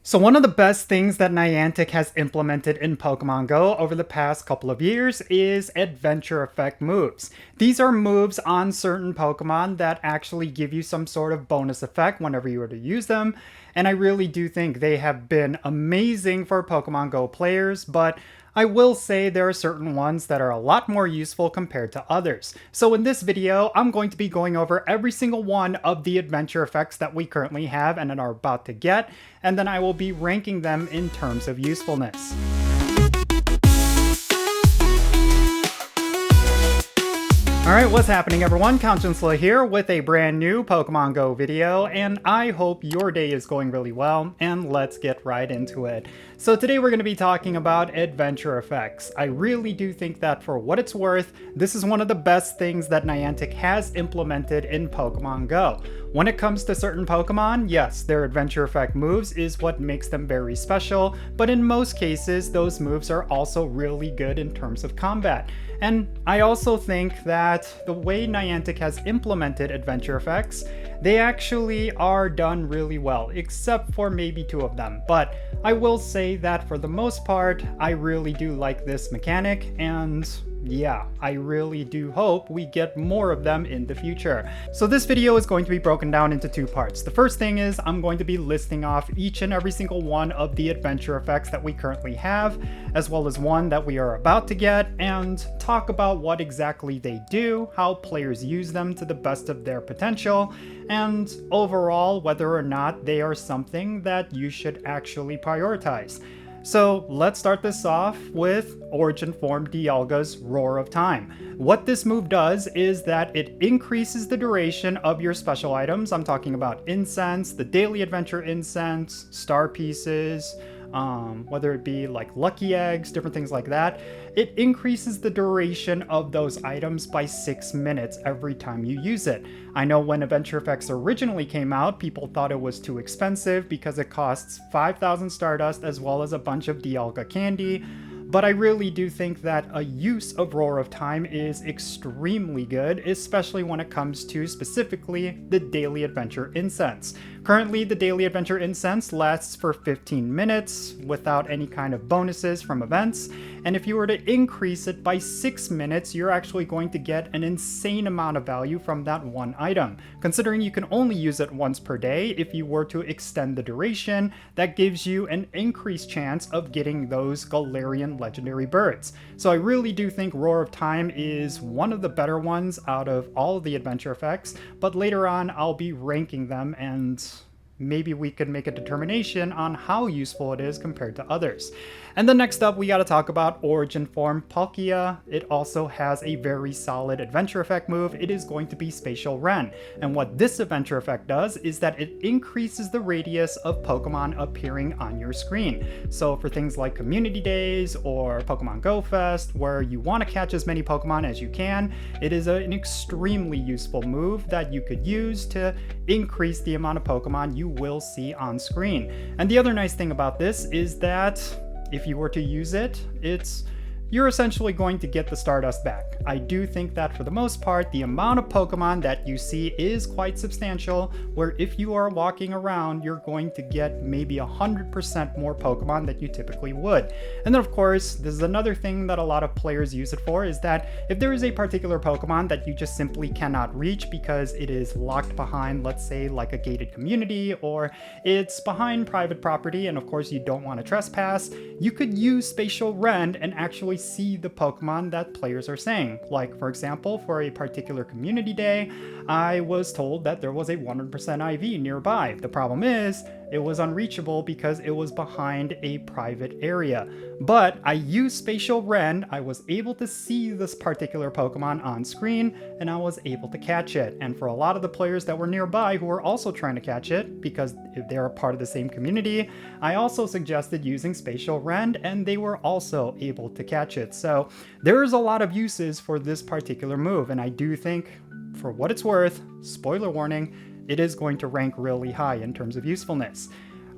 So one of the best things that Niantic has implemented in Pokemon Go over the past couple of years is adventure effect moves. These are moves on certain Pokemon that actually give you some sort of bonus effect whenever you were to use them, and I really do think they have been amazing for Pokemon Go players, but I will say there are certain ones that are a lot more useful compared to others. So in this video, I'm going to be going over every single one of the adventure effects that we currently have and are about to get, and then I will be ranking them in terms of usefulness. Alright, what's happening everyone? Jinsula here with a brand new Pokemon Go video, and I hope your day is going really well, and let's get right into it. So today we're going to be talking about adventure effects. I really do think that for what it's worth, this is one of the best things that Niantic has implemented in Pokemon Go. When it comes to certain Pokemon, yes, their adventure effect moves is what makes them very special, but in most cases, those moves are also really good in terms of combat. And I also think that the way Niantic has implemented adventure effects, they actually are done really well, except for maybe two of them. But I will say that for the most part, I really do like this mechanic, and yeah, I really do hope we get more of them in the future. So this video is going to be broken down into two parts. The first thing is I'm going to be listing off each and every single one of the adventure effects that we currently have, as well as one that we are about to get, and talk about what exactly they do, how players use them to the best of their potential, and overall whether or not they are something that you should actually prioritize. So let's start this off with Origin Form Dialga's Roar of Time. What this move does is that it increases the duration of your special items. I'm talking about incense, the daily adventure incense, star pieces, whether it be like lucky eggs, different things like that. It increases the duration of those items by 6 minutes every time you use it. I know when Adventure Effects originally came out, people thought it was too expensive because it costs 5,000 Stardust as well as a bunch of Dialga candy. But I really do think that a use of Roar of Time is extremely good, especially when it comes to specifically the Daily Adventure Incense. Currently, the Daily Adventure Incense lasts for 15 minutes without any kind of bonuses from events, and if you were to increase it by 6 minutes, you're actually going to get an insane amount of value from that one item. Considering you can only use it once per day, if you were to extend the duration, that gives you an increased chance of getting those Galarian legendary birds. So I really do think Roar of Time is one of the better ones out of all of the adventure effects, but later on I'll be ranking them and maybe we could make a determination on how useful it is compared to others. And then next up, we got to talk about Origin Form Palkia. It also has a very solid adventure effect move. It is going to be Spatial Ren. And what this adventure effect does is that it increases the radius of Pokemon appearing on your screen. So for things like Community Days or Pokemon Go Fest, where you want to catch as many Pokemon as you can, it is an extremely useful move that you could use to increase the amount of Pokemon you will see on screen. And the other nice thing about this is that if you were to use it, you're essentially going to get the Stardust back. I do think that for the most part, the amount of Pokemon that you see is quite substantial, where if you are walking around, you're going to get maybe 100% more Pokemon than you typically would. And then of course, this is another thing that a lot of players use it for, is that if there is a particular Pokemon that you just simply cannot reach because it is locked behind, let's say like a gated community, or it's behind private property, and of course you don't want to trespass, you could use Spatial Ren and actually see the Pokemon that players are saying. Like for example, for a particular community day, I was told that there was a 100% IV nearby. The problem is, it was unreachable because it was behind a private area. But I used Spatial Ren, I was able to see this particular Pokemon on screen, and I was able to catch it. And for a lot of the players that were nearby who were also trying to catch it, because they're a part of the same community, I also suggested using Spatial Ren, and they were also able to catch it. So there's a lot of uses for this particular move, and I do think, for what it's worth, spoiler warning, it is going to rank really high in terms of usefulness.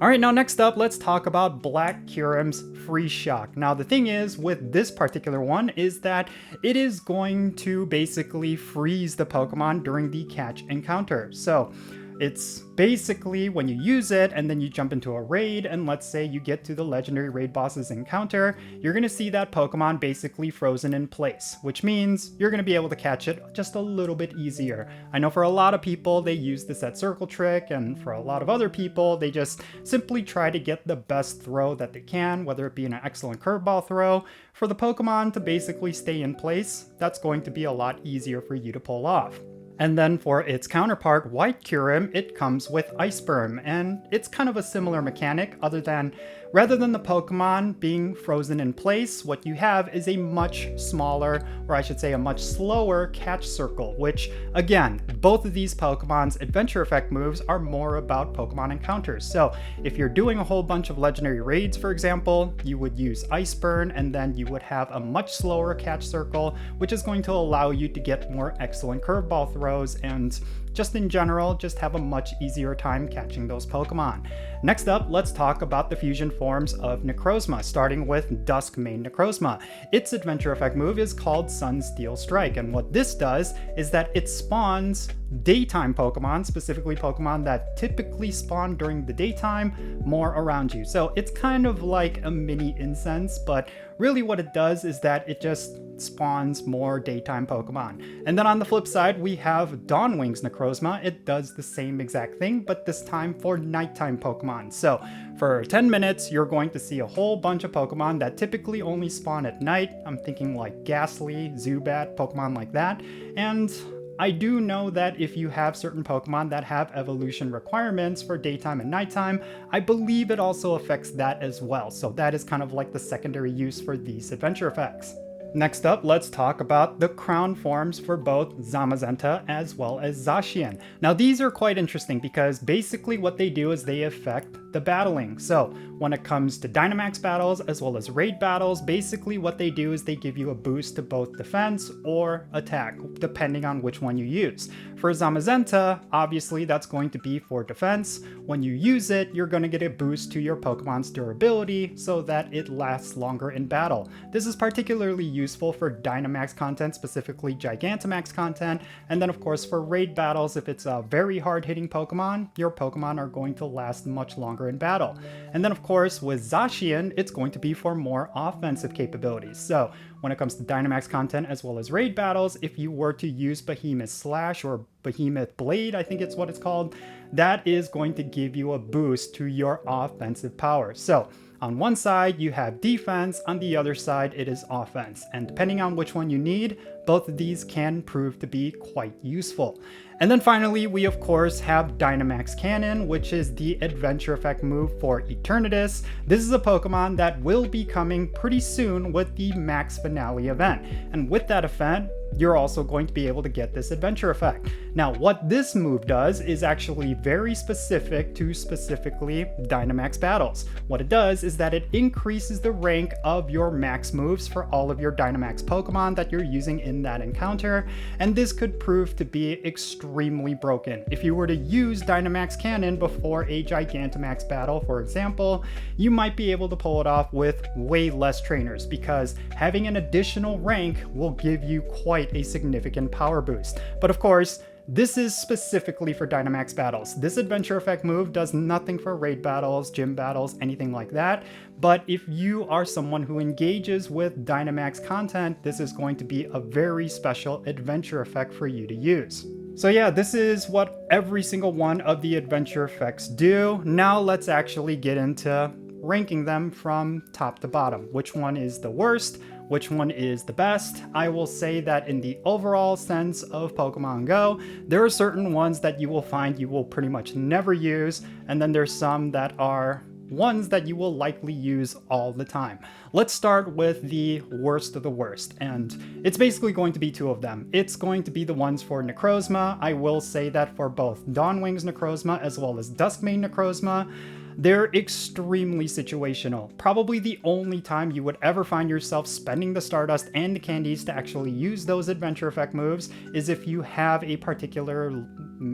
Alright, now next up, let's talk about Black Kyurem's Freeze Shock. Now the thing is with this particular one is that it is going to basically freeze the Pokemon during the catch encounter. So It's basically when you use it and then you jump into a raid, and let's say you get to the legendary raid boss's encounter, you're going to see that Pokemon basically frozen in place, which means you're going to be able to catch it just a little bit easier. I know for a lot of people they use the set circle trick, and for a lot of other people they just simply try to get the best throw that they can, whether it be an excellent curveball throw. For the Pokemon to basically stay in place, that's going to be a lot easier for you to pull off. And then for its counterpart, White Kyurem, it comes with Ice Berm, and it's kind of a similar mechanic, other than rather than the Pokemon being frozen in place, what you have is a much smaller, or I should say a much slower catch circle, which again, both of these Pokemon's adventure effect moves are more about Pokemon encounters. So if you're doing a whole bunch of legendary raids, for example, you would use Ice Burn, and then you would have a much slower catch circle, which is going to allow you to get more excellent curveball throws, and just in general, just have a much easier time catching those Pokemon. Next up, let's talk about the fusion forms of Necrozma, starting with Dusk main Necrozma. Its adventure effect move is called Sun Steel Strike, and what this does is that it spawns daytime Pokemon, specifically Pokemon that typically spawn during the daytime, more around you. So it's kind of like a mini incense, but really what it does is that it just spawns more daytime Pokemon. And then on the flip side, we have Dawnwing's Necrozma. It does the same exact thing, but this time for nighttime Pokemon. So for 10 minutes, you're going to see a whole bunch of Pokemon that typically only spawn at night. I'm thinking like Ghastly, Zubat, Pokemon like that. And I do know that if you have certain Pokemon that have evolution requirements for daytime and nighttime, I believe it also affects that as well. So that is kind of like the secondary use for these adventure effects. Next up, let's talk about the crown forms for both Zamazenta as well as Zacian. Now these are quite interesting because basically what they do is they affect the battling. So when it comes to Dynamax battles as well as raid battles, basically what they do is they give you a boost to both defense or attack, depending on which one you use. For Zamazenta, obviously that's going to be for defense. When you use it, you're going to get a boost to your Pokemon's durability so that it lasts longer in battle. This is particularly useful for Dynamax content, specifically Gigantamax content, and then of course for raid battles, if it's a very hard-hitting Pokemon, your Pokemon are going to last much longer in battle. And then of course with Zacian, it's going to be for more offensive capabilities. So when it comes to Dynamax content as well as raid battles, if you were to use Behemoth Slash or Behemoth Blade, I think it's what it's called, that is going to give you a boost to your offensive power. So on one side you have defense, on the other side it is offense, and depending on which one you need, both of these can prove to be quite useful. And then finally, we of course have Dynamax Cannon, which is the adventure effect move for Eternatus. This is a Pokemon that will be coming pretty soon with the Max Finale event. And with that event, you're also going to be able to get this adventure effect. Now, what this move does is actually very specific to specifically Dynamax battles. What it does is that it increases the rank of your max moves for all of your Dynamax Pokemon that you're using in that encounter, and this could prove to be extremely broken. If you were to use Dynamax Cannon before a Gigantamax battle, for example, you might be able to pull it off with way less trainers, because having an additional rank will give you quite a significant power boost. But of course, this is specifically for Dynamax battles. This adventure effect move does nothing for raid battles, gym battles, anything like that. But if you are someone who engages with Dynamax content, this is going to be a very special adventure effect for you to use. So yeah, this is what every single one of the adventure effects do. Now let's actually get into ranking them from top to bottom. Which one is the worst? Which one is the best? I will say that in the overall sense of Pokemon Go, there are certain ones that you will find you will pretty much never use, and then there's some that are ones that you will likely use all the time. Let's start with the worst of the worst, and it's basically going to be two of them. It's going to be the ones for Necrozma. I will say that for both Dawnwing's Necrozma as well as Duskmane Necrozma, they're extremely situational. Probably the only time you would ever find yourself spending the Stardust and the candies to actually use those adventure effect moves is if you have a particular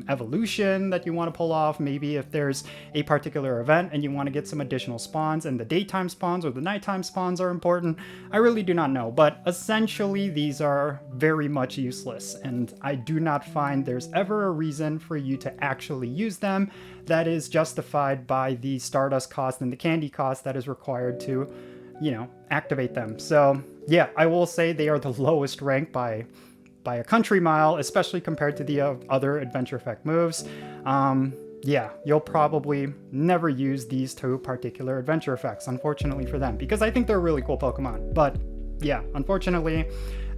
evolution that you want to pull off, maybe if there's a particular event and you want to get some additional spawns and the daytime spawns or the nighttime spawns are important. I really do not know, but essentially these are very much useless, and I do not find there's ever a reason for you to actually use them that is justified by the Stardust cost and the candy cost that is required to, you know, activate them. So yeah, I will say they are the lowest rank by a country mile, especially compared to the other adventure effect moves. Yeah, you'll probably never use these two particular adventure effects, unfortunately for them, because I think they're really cool Pokemon. But yeah, unfortunately,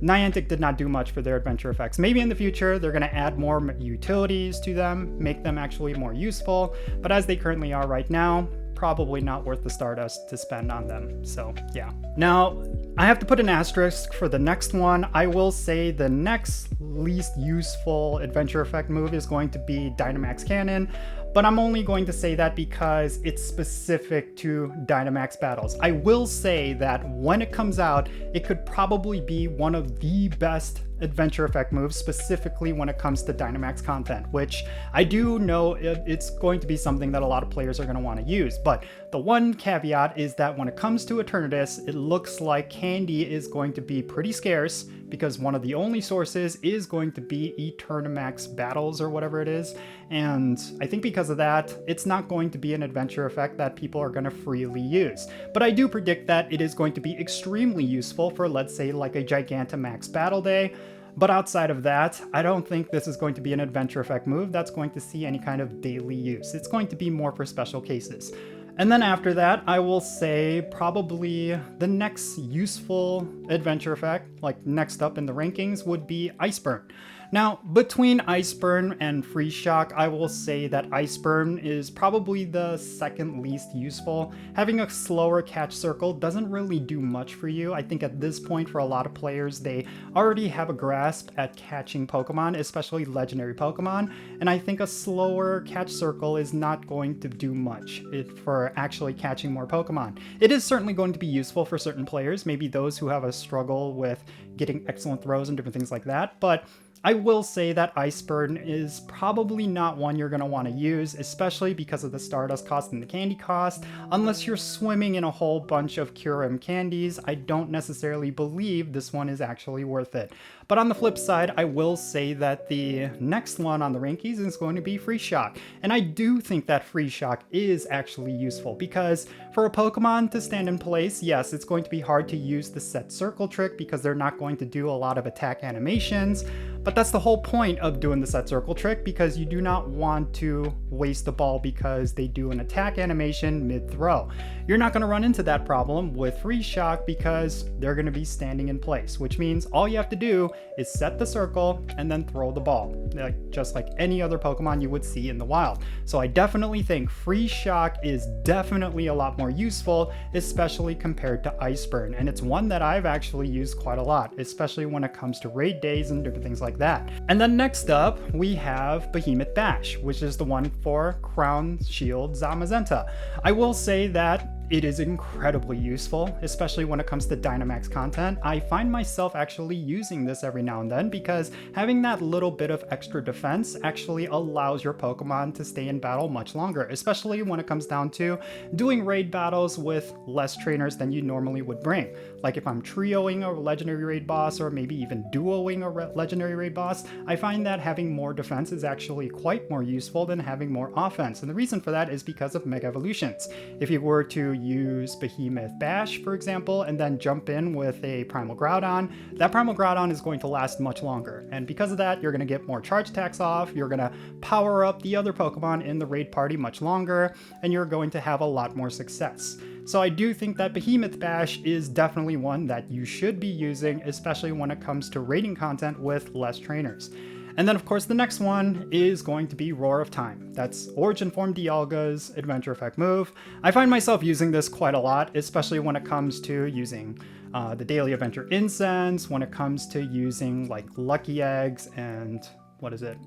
Niantic did not do much for their adventure effects. Maybe in the future, they're going to add more utilities to them, make them actually more useful, but as they currently are right now, probably not worth the Stardust to spend on them. So yeah. Now, I have to put an asterisk for the next one. I will say the next least useful adventure effect move is going to be Dynamax Cannon, but I'm only going to say that because it's specific to Dynamax battles. I will say that when it comes out, it could probably be one of the best adventure effect moves, specifically when it comes to Dynamax content, which I do know it's going to be something that a lot of players are going to want to use. But the one caveat is that when it comes to Eternatus, it looks like candy is going to be pretty scarce because one of the only sources is going to be Eternamax battles or whatever it is. And I think because of that, it's not going to be an adventure effect that people are going to freely use. But I do predict that it is going to be extremely useful for, let's say, like a Gigantamax battle day. But outside of that, I don't think this is going to be an adventure effect move that's going to see any kind of daily use. It's going to be more for special cases. And then after that, I will say probably the next useful adventure effect, like next up in the rankings, would be Ice Burn. Now, between Ice Burn and Freeze Shock, I will say that Ice Burn is probably the second least useful. Having a slower catch circle doesn't really do much for you. I think at this point for a lot of players, they already have a grasp at catching Pokemon, especially legendary Pokemon, and I think a slower catch circle is not going to do much for actually catching more Pokemon. It is certainly going to be useful for certain players, maybe those who have a struggle with getting excellent throws and different things like that, but I will say that Ice Burn is probably not one you're going to want to use, especially because of the Stardust cost and the candy cost. Unless you're swimming in a whole bunch of Kyurem candies, I don't necessarily believe this one is actually worth it. But on the flip side, I will say that the next one on the rankings is going to be Freeze Shock. And I do think that Freeze Shock is actually useful because for a Pokemon to stand in place, yes, it's going to be hard to use the set circle trick because they're not going to do a lot of attack animations. But that's the whole point of doing the set circle trick, because you do not want to waste the ball because they do an attack animation mid-throw. You're not going to run into that problem with Freeze Shock because they're going to be standing in place, which means all you have to do is set the circle and then throw the ball, just like any other Pokemon you would see in the wild. So I definitely think Freeze Shock is definitely a lot more useful, especially compared to Ice Burn, and it's one that I've actually used quite a lot, especially when it comes to raid days and different things like that. And then next up, we have Behemoth Bash, which is the one for Crown Shield Zamazenta. I will say that it is incredibly useful, especially when it comes to Dynamax content. I find myself actually using this every now and then because having that little bit of extra defense actually allows your Pokemon to stay in battle much longer, especially when it comes down to doing raid battles with less trainers than you normally would bring. Like if I'm trioing a legendary raid boss or maybe even duoing a legendary raid boss, I find that having more defense is actually quite more useful than having more offense. And the reason for that is because of Mega Evolutions. If you were to use Behemoth Bash, for example, and then jump in with a Primal Groudon, that Primal Groudon is going to last much longer. And because of that, you're going to get more charge attacks off, you're going to power up the other Pokemon in the raid party much longer, and you're going to have a lot more success. So I do think that Behemoth Bash is definitely one that you should be using, especially when it comes to raiding content with less trainers. And then of course the next one is going to be Roar of Time. That's Origin Form Dialga's adventure effect move. I find myself using this quite a lot, especially when it comes to using the Daily Adventure Incense, when it comes to using like Lucky Eggs and what is it?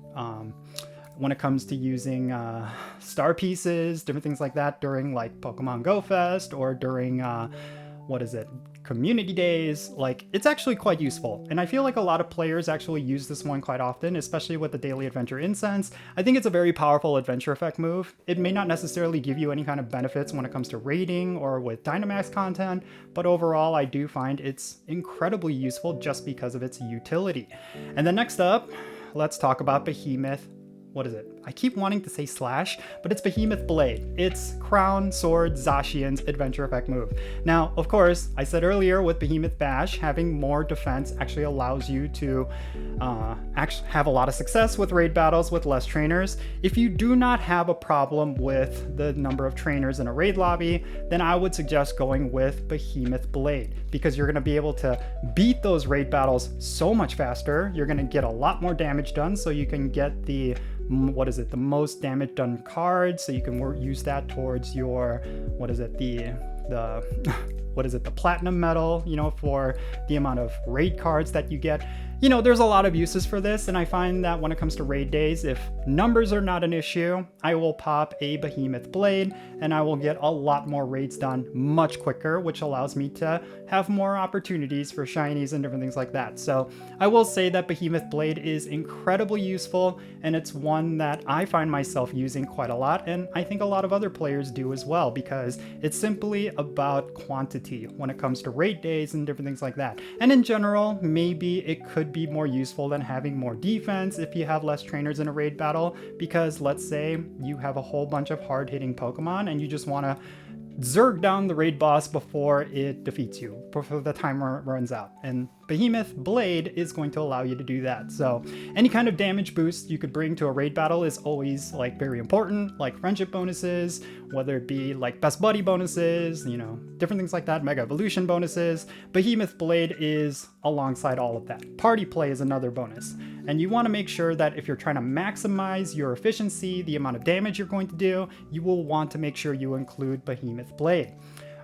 When it comes to using star pieces, different things like that during like Pokemon Go Fest or during, community days. Like, it's actually quite useful. And I feel like a lot of players actually use this one quite often, especially with the daily adventure incense. I think it's a very powerful adventure effect move. It may not necessarily give you any kind of benefits when it comes to raiding or with Dynamax content, but overall I do find it's incredibly useful just because of its utility. And then next up, let's talk about Behemoth. What is it? I keep wanting to say slash, but it's Behemoth Blade. It's Crown, Sword, Zacian's adventure effect move. Now, of course, I said earlier with Behemoth Bash, having more defense actually allows you to actually have a lot of success with raid battles with less trainers. If you do not have a problem with the number of trainers in a raid lobby, then I would suggest going with Behemoth Blade, because you're going to be able to beat those raid battles so much faster. You're going to get a lot more damage done, so you can get the the most damage done card, so you can use that towards your the platinum medal, you know, for the amount of raid cards that you get. You know, there's a lot of uses for this, and I find that when it comes to raid days, if numbers are not an issue, I will pop a Behemoth Blade and I will get a lot more raids done much quicker, which allows me to have more opportunities for shinies and different things like that. So I will say that Behemoth Blade is incredibly useful, and it's one that I find myself using quite a lot, and I think a lot of other players do as well, because it's simply about quantity when it comes to raid days and different things like that. And in general, maybe it could be more useful than having more defense if you have less trainers in a raid battle, because let's say you have a whole bunch of hard-hitting Pokemon and you just want to zerg down the raid boss before it defeats you, before the timer runs out. And Behemoth Blade is going to allow you to do that. So any kind of damage boost you could bring to a raid battle is always like very important, like friendship bonuses, whether it be like best buddy bonuses, you know, different things like that, mega evolution bonuses. Behemoth Blade is alongside all of that. Party play is another bonus. And you want to make sure that if you're trying to maximize your efficiency, the amount of damage you're going to do, you will want to make sure you include Behemoth Blade.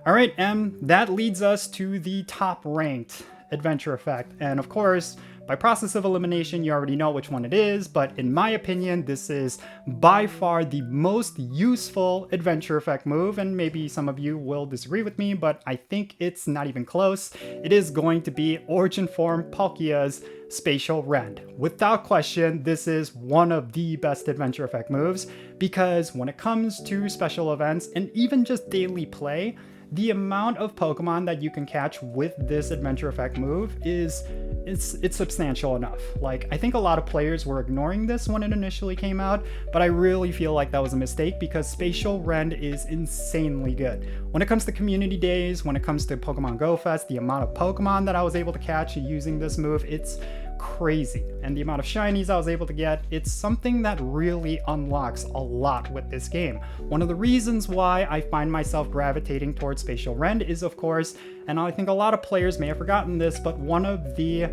All right, that leads us to the top ranked adventure effect. And of course, by process of elimination, you already know which one it is, but in my opinion, this is by far the most useful adventure effect move, and maybe some of you will disagree with me, but I think it's not even close. It is going to be Origin Form Palkia's Spatial Rend. Without question, this is one of the best adventure effect moves, because when it comes to special events and even just daily play, the amount of Pokemon that you can catch with this adventure effect move is it's substantial enough. Like, I think a lot of players were ignoring this when it initially came out, but I really feel like that was a mistake, because Spatial Rend is insanely good. When it comes to community days, when it comes to Pokemon Go Fest, the amount of Pokemon that I was able to catch using this move, it's crazy. And the amount of shinies I was able to get, it's something that really unlocks a lot with this game. One of the reasons why I find myself gravitating towards Spatial Rend is, of course, and I think a lot of players may have forgotten this, but one of the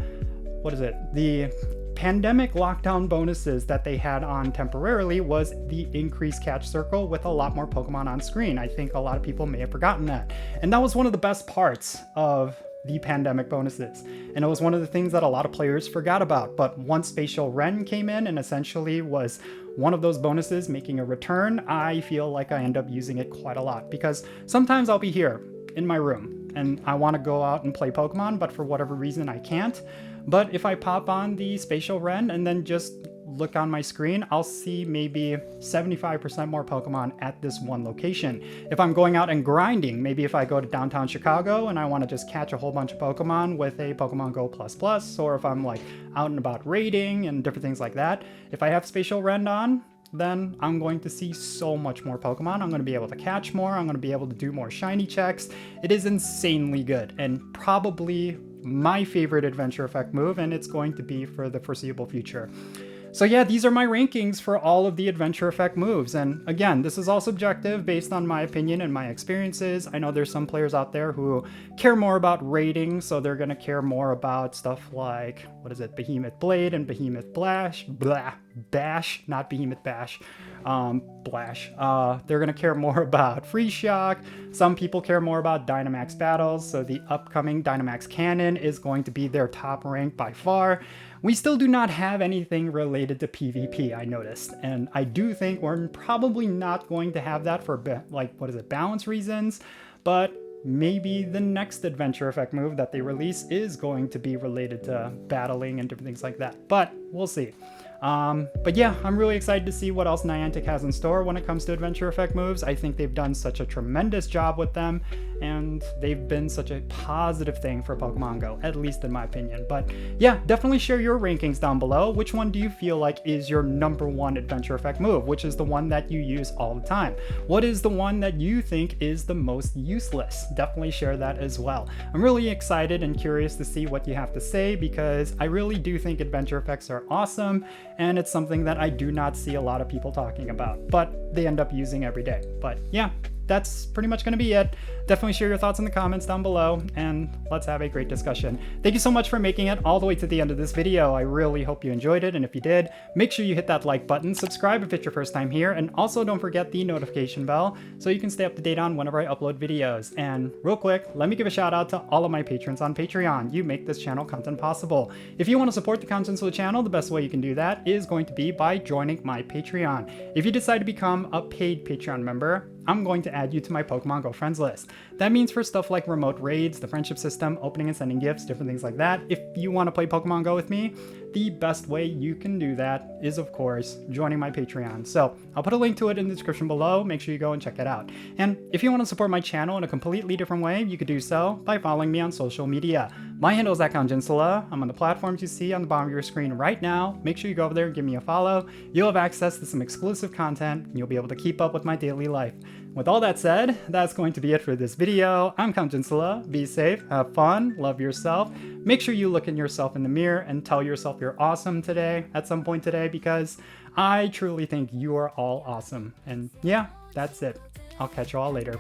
pandemic lockdown bonuses that they had on temporarily was the increased catch circle with a lot more Pokemon on screen. I think a lot of people may have forgotten that. And that was one of the best parts of the pandemic bonuses. And it was one of the things that a lot of players forgot about. But once Spatial Rend came in and essentially was one of those bonuses making a return, I feel like I end up using it quite a lot, because sometimes I'll be here in my room and I want to go out and play Pokemon, but for whatever reason I can't. But if I pop on the Spatial Rend and then just look on my screen, I'll see maybe 75% more Pokemon at this one location. If I'm going out and grinding, maybe if I go to downtown Chicago and I want to just catch a whole bunch of Pokemon with a Pokemon Go++, or if I'm like out and about raiding and different things like that, if I have Spatial Rend on, then I'm going to see so much more Pokemon. I'm going to be able to catch more. I'm going to be able to do more shiny checks. It is insanely good, and probably my favorite adventure effect move, and it's going to be for the foreseeable future. So yeah, these are my rankings for all of the adventure effect moves. And again, this is all subjective based on my opinion and my experiences. I know there's some players out there who care more about rating, so they're gonna care more about stuff like, Behemoth Blade and Behemoth Bash, not Behemoth Bash, Blash. They're gonna care more about Free Shock. Some people care more about Dynamax battles, so the upcoming Dynamax Cannon is going to be their top rank by far. We still do not have anything related to PvP, I noticed, and I do think we're probably not going to have that for balance reasons, but maybe the next adventure effect move that they release is going to be related to battling and different things like that, but we'll see. But yeah, I'm really excited to see what else Niantic has in store when it comes to adventure effect moves. I think they've done such a tremendous job with them, and they've been such a positive thing for Pokemon Go, at least in my opinion. But yeah, definitely share your rankings down below. Which one do you feel like is your #1 adventure effect move? Which is the one that you use all the time? What is the one that you think is the most useless? Definitely share that as well. I'm really excited and curious to see what you have to say, because I really do think adventure effects are awesome, and it's something that I do not see a lot of people talking about, but they end up using every day. But yeah, that's pretty much going to be it. Definitely share your thoughts in the comments down below, and let's have a great discussion. Thank you so much for making it all the way to the end of this video. I really hope you enjoyed it, and if you did, make sure you hit that like button, subscribe if it's your first time here, and also don't forget the notification bell so you can stay up to date on whenever I upload videos. And real quick, let me give a shout out to all of my patrons on Patreon. You make this channel content possible. If you want to support the contents of the channel, the best way you can do that is going to be by joining my Patreon. If you decide to become a paid Patreon member, I'm going to add you to my Pokemon Go friends list. That means for stuff like remote raids, the friendship system, opening and sending gifts, different things like that. If you want to play Pokemon Go with me, the best way you can do that is, of course, joining my Patreon. So I'll put a link to it in the description below. Make sure you go and check it out. And if you want to support my channel in a completely different way, you could do so by following me on social media. My handle is @Jinsula. I'm on the platforms you see on the bottom of your screen right now. Make sure you go over there and give me a follow. You'll have access to some exclusive content, and you'll be able to keep up with my daily life. With all that said, that's going to be it for this video. I'm Jinsula. Be safe, have fun, love yourself. Make sure you look at yourself in the mirror and tell yourself you're awesome today, at some point today, because I truly think you are all awesome. And yeah, that's it. I'll catch you all later.